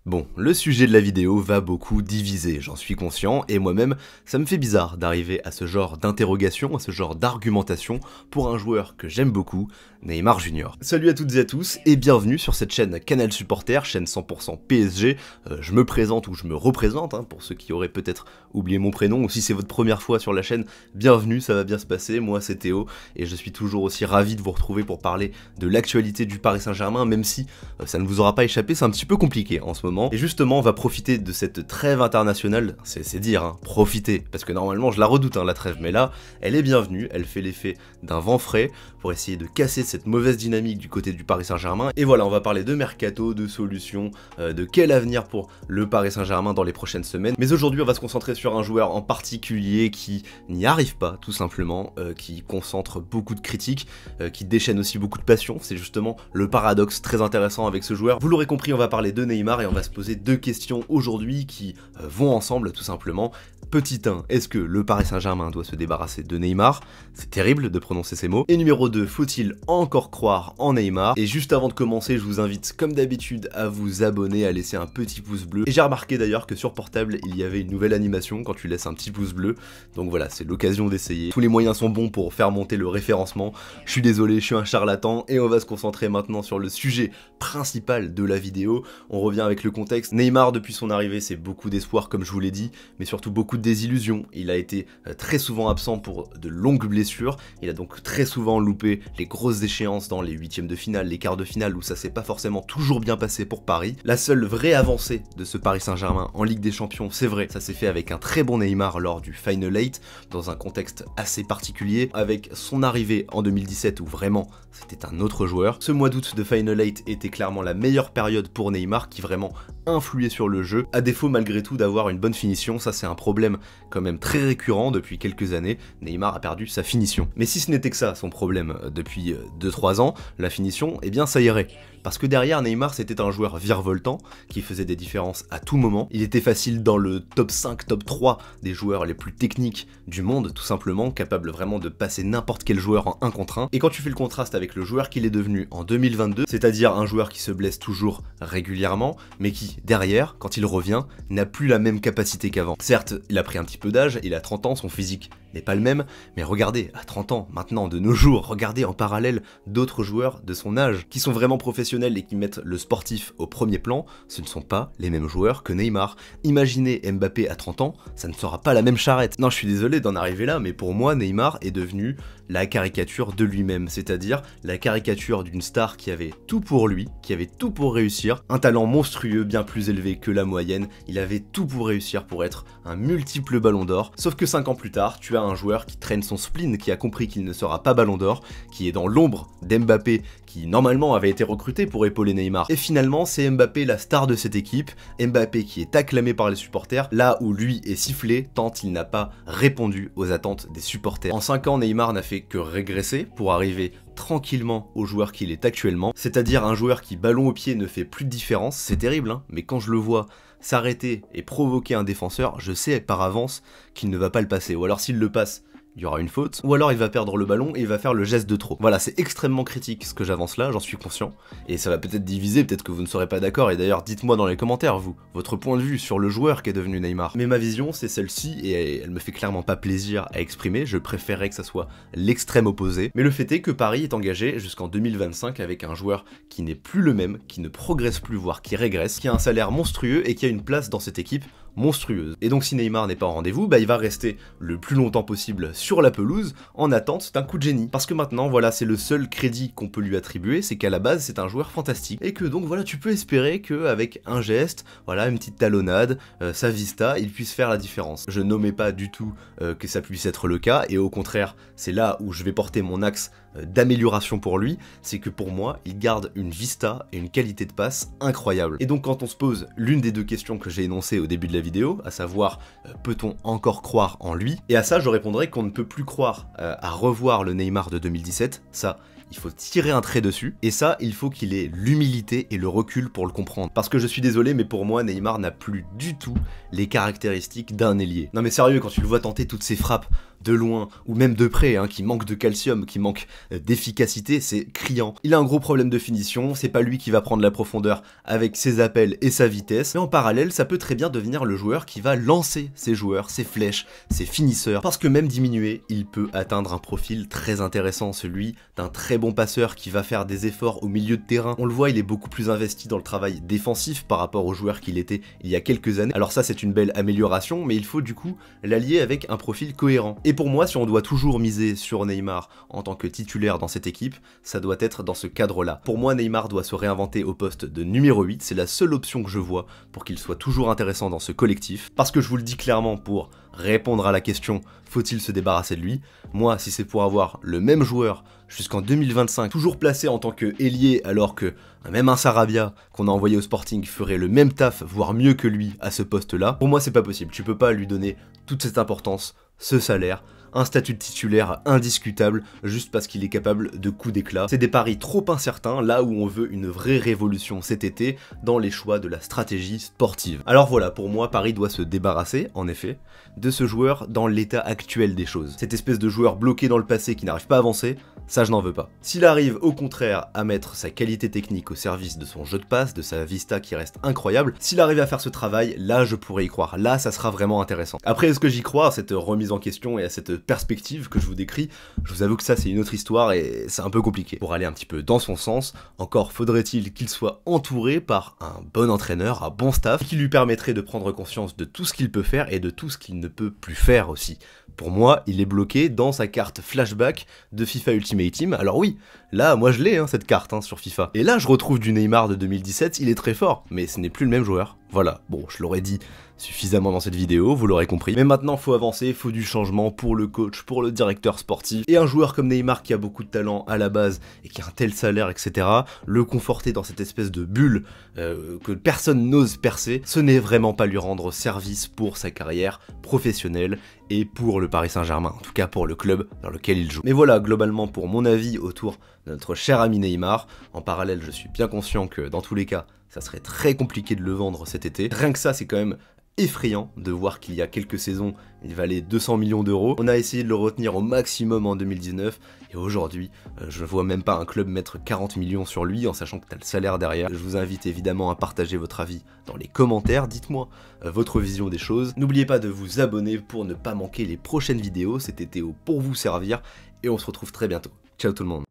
Bon, le sujet de la vidéo va beaucoup diviser, j'en suis conscient, et moi-même, ça me fait bizarre d'arriver à ce genre d'interrogation, à ce genre d'argumentation pour un joueur que j'aime beaucoup, Neymar Junior. Salut à toutes et à tous, et bienvenue sur cette chaîne Canal Supporter, chaîne 100% PSG. Je me présente ou je me représente, pour ceux qui auraient peut-être oublié mon prénom, ou si c'est votre première fois sur la chaîne, bienvenue, ça va bien se passer, moi c'est Théo, et je suis toujours aussi ravi de vous retrouver pour parler de l'actualité du Paris Saint-Germain, même si ça ne vous aura pas échappé, c'est un petit peu compliqué en ce moment. Et justement, on va profiter de cette trêve internationale, c'est dire, profiter, parce que normalement je la redoute la trêve, mais là, elle est bienvenue, elle fait l'effet d'un vent frais pour essayer de casser cette mauvaise dynamique du côté du Paris Saint-Germain. Et voilà, on va parler de mercato, de solutions, de quel avenir pour le Paris Saint-Germain dans les prochaines semaines. Mais aujourd'hui, on va se concentrer sur un joueur en particulier qui n'y arrive pas, tout simplement, qui concentre beaucoup de critiques, qui déchaîne aussi beaucoup de passion. C'est justement le paradoxe très intéressant avec ce joueur. Vous l'aurez compris, on va parler de Neymar et on va se poser deux questions aujourd'hui qui vont ensemble tout simplement. Petit 1, est-ce que le Paris Saint-Germain doit se débarrasser de Neymar? C'est terrible de prononcer ces mots. Et numéro 2, faut-il encore croire en Neymar? Et juste avant de commencer, je vous invite comme d'habitude à vous abonner, à laisser un petit pouce bleu. Et j'ai remarqué d'ailleurs que sur portable, il y avait une nouvelle animation quand tu laisses un petit pouce bleu. Donc voilà, c'est l'occasion d'essayer. Tous les moyens sont bons pour faire monter le référencement. Je suis désolé, je suis un charlatan et on va se concentrer maintenant sur le sujet principal de la vidéo. On revient avec le contexte. Neymar, depuis son arrivée, c'est beaucoup d'espoir comme je vous l'ai dit, mais surtout beaucoup de désillusions. Il a été très souvent absent pour de longues blessures, il a donc très souvent loupé les grosses échéances dans les huitièmes de finale, les quarts de finale où ça s'est pas forcément toujours bien passé pour Paris. La seule vraie avancée de ce Paris Saint-Germain en Ligue des Champions, c'est vrai, ça s'est fait avec un très bon Neymar lors du Final 8, dans un contexte assez particulier, avec son arrivée en 2017 où vraiment c'était un autre joueur. Ce mois d'août de Final 8 était clairement la meilleure période pour Neymar qui vraiment influait sur le jeu, à défaut malgré tout d'avoir une bonne finition. Ça c'est un problème quand même très récurrent depuis quelques années, Neymar a perdu sa finition. Mais si ce n'était que ça son problème depuis 2-3 ans, la finition, eh bien ça irait. Parce que derrière Neymar c'était un joueur virevoltant, qui faisait des différences à tout moment, il était facile dans le top 5, top 3 des joueurs les plus techniques du monde tout simplement, capable vraiment de passer n'importe quel joueur en 1 contre 1, et quand tu fais le contraste avec le joueur qu'il est devenu en 2022, c'est-à-dire un joueur qui se blesse toujours régulièrement, mais qui, derrière, quand il revient, n'a plus la même capacité qu'avant. Certes, il a pris un petit peu d'âge, il a 30 ans, son physique n'est pas le même, mais regardez, à 30 ans, maintenant, de nos jours, regardez en parallèle d'autres joueurs de son âge, qui sont vraiment professionnels et qui mettent le sportif au premier plan, ce ne sont pas les mêmes joueurs que Neymar. Imaginez Mbappé à 30 ans, ça ne sera pas la même charrette. Non, je suis désolé d'en arriver là, mais pour moi, Neymar est devenu la caricature de lui-même, c'est-à-dire la caricature d'une star qui avait tout pour lui, qui avait tout pour réussir, un talent monstrueux bien plus élevé que la moyenne, il avait tout pour réussir pour être un multiple ballon d'or, sauf que 5 ans plus tard, tu as un joueur qui traîne son spleen, qui a compris qu'il ne sera pas ballon d'or, qui est dans l'ombre d'Mbappé, qui normalement avait été recruté pour épauler Neymar. Et finalement, c'est Mbappé la star de cette équipe, Mbappé qui est acclamé par les supporters, là où lui est sifflé tant il n'a pas répondu aux attentes des supporters. En 5 ans, Neymar n'a fait que régresser pour arriver tranquillement au joueur qu'il est actuellement, c'est-à-dire un joueur qui ballon au pied ne fait plus de différence. C'est terrible, mais quand je le vois s'arrêter et provoquer un défenseur, je sais par avance qu'il ne va pas le passer, ou alors s'il le passe, il y aura une faute, ou alors il va perdre le ballon et il va faire le geste de trop. Voilà, c'est extrêmement critique ce que j'avance là, j'en suis conscient, et ça va peut-être diviser, peut-être que vous ne serez pas d'accord, et d'ailleurs dites-moi dans les commentaires, vous, votre point de vue sur le joueur qui est devenu Neymar. Mais ma vision, c'est celle-ci, et elle me fait clairement pas plaisir à exprimer, je préférerais que ça soit l'extrême opposé, mais le fait est que Paris est engagé jusqu'en 2025 avec un joueur qui n'est plus le même, qui ne progresse plus, voire qui régresse, qui a un salaire monstrueux et qui a une place dans cette équipe monstrueuse. Et donc si Neymar n'est pas en rendez-vous, il va rester le plus longtemps possible sur la pelouse en attente d'un coup de génie. Parce que maintenant, voilà, c'est le seul crédit qu'on peut lui attribuer, c'est qu'à la base, c'est un joueur fantastique. Et que donc, voilà, tu peux espérer qu'avec un geste, voilà, une petite talonnade, sa vista, il puisse faire la différence. Je n'omets pas du tout que ça puisse être le cas, et au contraire, c'est là où je vais porter mon axe d'amélioration pour lui, c'est que pour moi, il garde une vista et une qualité de passe incroyable. Et donc quand on se pose l'une des deux questions que j'ai énoncées au début de la vidéo, à savoir peut-on encore croire en lui, et à ça je répondrai qu'on ne peut plus croire à revoir le Neymar de 2017, ça il faut tirer un trait dessus, et ça, il faut qu'il ait l'humilité et le recul pour le comprendre. Parce que je suis désolé, mais pour moi, Neymar n'a plus du tout les caractéristiques d'un ailier. Non mais sérieux, quand tu le vois tenter toutes ses frappes de loin, ou même de près, hein, qui manque de calcium, qui manque d'efficacité, c'est criant. Il a un gros problème de finition, c'est pas lui qui va prendre la profondeur avec ses appels et sa vitesse, mais en parallèle, ça peut très bien devenir le joueur qui va lancer ses joueurs, ses flèches, ses finisseurs, parce que même diminué, il peut atteindre un profil très intéressant, celui d'un très bon passeur qui va faire des efforts au milieu de terrain. On le voit, il est beaucoup plus investi dans le travail défensif par rapport au joueur qu'il était il y a quelques années. Alors ça, c'est une belle amélioration, mais il faut du coup l'allier avec un profil cohérent. Et pour moi, si on doit toujours miser sur Neymar en tant que titulaire dans cette équipe, ça doit être dans ce cadre-là. Pour moi, Neymar doit se réinventer au poste de numéro 8, c'est la seule option que je vois pour qu'il soit toujours intéressant dans ce collectif. Parce que je vous le dis clairement, pour répondre à la question « faut-il se débarrasser de lui ?», moi, si c'est pour avoir le même joueur jusqu'en 2025, toujours placé en tant que ailier, alors que même un Sarabia qu'on a envoyé au Sporting ferait le même taf, voire mieux que lui à ce poste-là, pour moi c'est pas possible. Tu peux pas lui donner toute cette importance, ce salaire, un statut de titulaire indiscutable juste parce qu'il est capable de coups d'éclat. C'est des paris trop incertains là où on veut une vraie révolution cet été dans les choix de la stratégie sportive. Alors voilà, pour moi Paris doit se débarrasser, en effet, de ce joueur dans l'état actuel des choses. Cette espèce de joueur bloqué dans le passé qui n'arrive pas à avancer, ça je n'en veux pas. S'il arrive au contraire à mettre sa qualité technique au service de son jeu de passe, de sa vista qui reste incroyable, s'il arrive à faire ce travail, là je pourrais y croire, là ça sera vraiment intéressant. Après, est-ce que j'y crois à cette remise en question et à cette perspective que je vous décris? Je vous avoue que ça c'est une autre histoire et c'est un peu compliqué. Pour aller un petit peu dans son sens, encore faudrait-il qu'il soit entouré par un bon entraîneur, un bon staff, qui lui permettrait de prendre conscience de tout ce qu'il peut faire et de tout ce qu'il ne peut plus faire aussi. Pour moi, il est bloqué dans sa carte flashback de FIFA Ultimate Team. Alors oui, là, moi je l'ai, cette carte sur FIFA. Et là, je retrouve du Neymar de 2017, il est très fort, mais ce n'est plus le même joueur. Voilà, bon, je l'aurais dit suffisamment dans cette vidéo, vous l'aurez compris. Mais maintenant, faut avancer, faut du changement pour le coach, pour le directeur sportif. Et un joueur comme Neymar qui a beaucoup de talent à la base et qui a un tel salaire, etc., le conforter dans cette espèce de bulle que personne n'ose percer, ce n'est vraiment pas lui rendre service pour sa carrière professionnelle et pour le Paris Saint-Germain, en tout cas pour le club dans lequel il joue. Mais voilà, globalement, pour mon avis autour de notre cher ami Neymar. En parallèle, je suis bien conscient que dans tous les cas, ça serait très compliqué de le vendre cet été. Rien que ça, c'est quand même effrayant de voir qu'il y a quelques saisons, il valait 200 millions d'euros. On a essayé de le retenir au maximum en 2019, et aujourd'hui, je vois même pas un club mettre 40 millions sur lui, en sachant que t'as le salaire derrière. Je vous invite évidemment à partager votre avis dans les commentaires, dites-moi votre vision des choses. N'oubliez pas de vous abonner pour ne pas manquer les prochaines vidéos, cet été pour vous servir, et on se retrouve très bientôt. Ciao tout le monde.